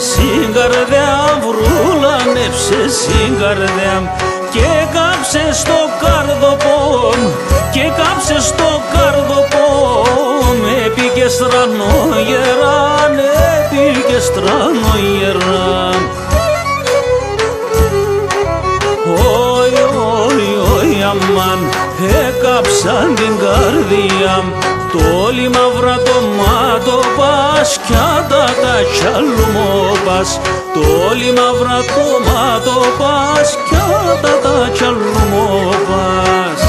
Στην καρδιά βρούλανεψε στην καρδιά και κάψε στο καρδοπόμ και κάψε στο καρδοπόμ έπηκε στρανογεράν, έπηκε στρανογεράν. Όι, όι, όι, αμάν, έκαψαν την καρδιά το λιμαύρα το μάτο πας κι άντα τα τσαλουμόπας, το λιμαύρα το μάτο πας κι άντα τα τσαλουμόπας.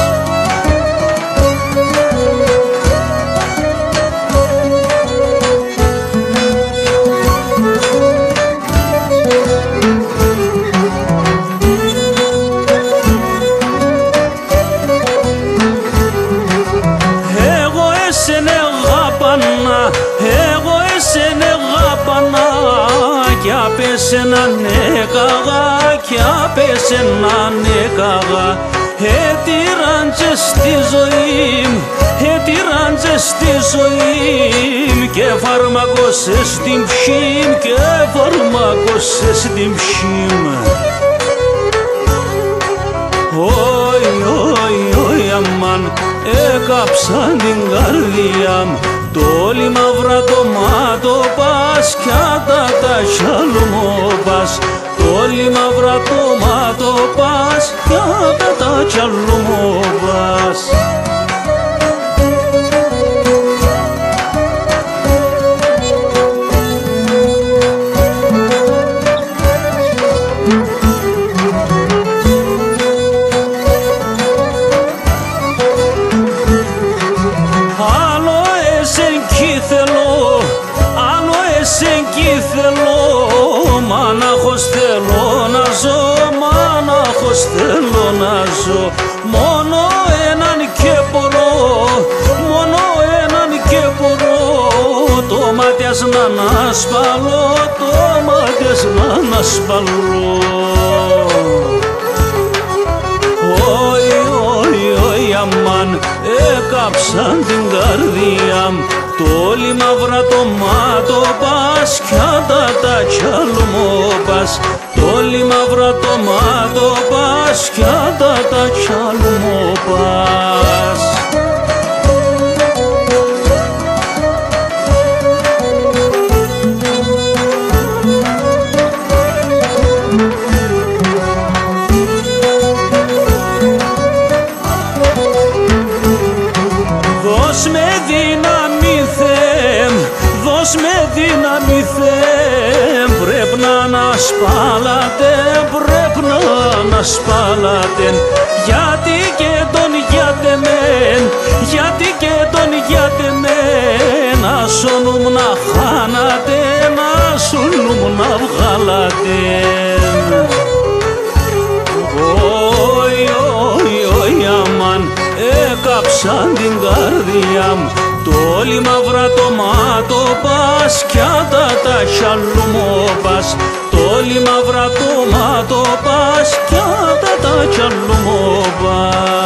Εγώ εσένε γάπανα κι απέσαι νεκαγά κι απέσαι νεκαγά. Ετήραντζε στη ζωή μου, ετήραντζε στη ζωή μου και φαρμακώσες την ψή μου και φαρμακώσες την ψή μου. Όι, όι, όι, αμάν, έκαψαν την καρδιά μου το λιμαύρα το μάτο πας κι άντα τα τσαλουμόπας, το λιμαύρα το μάτο πας κι άντα τα τσαλουμόπας. Μάναχος θέλω να ζω, μάναχος θέλω να ζω. Μόνο έναν και μπορώ, μόνο έναν και μπορώ. Το μάτιας να ανασπαλώ, το μάτιας να ανασπαλώ. Όι, όι, όι, αμάν, έκαψαν την καρδιά μου το λιμαύρα το μάτο πας κι άντα τα τσαλουμόπας, το λιμαύρα το μάτο πας κι άντα τα τσαλουμόπας. Δώσ' με δύναμη Θεέ, δώσ' με δύναμη Θεέ, πρέπει να ανασπάλατε, πρέπει να ανασπάλατε. Γιατί και τον γιατεμέν, γιατί και τον γιατεμέν, να σωνουμ να χάνατε, να σωνουμ να βγάλατε. Όι, όι, όι, αμάν, έκαψαν την καρδιά μου το λιμαύρα το μάτο πας κι άντα τα τσαλουμόπας, το λιμαύρα το μάτο πας κι άντα τα τσαλουμόπας.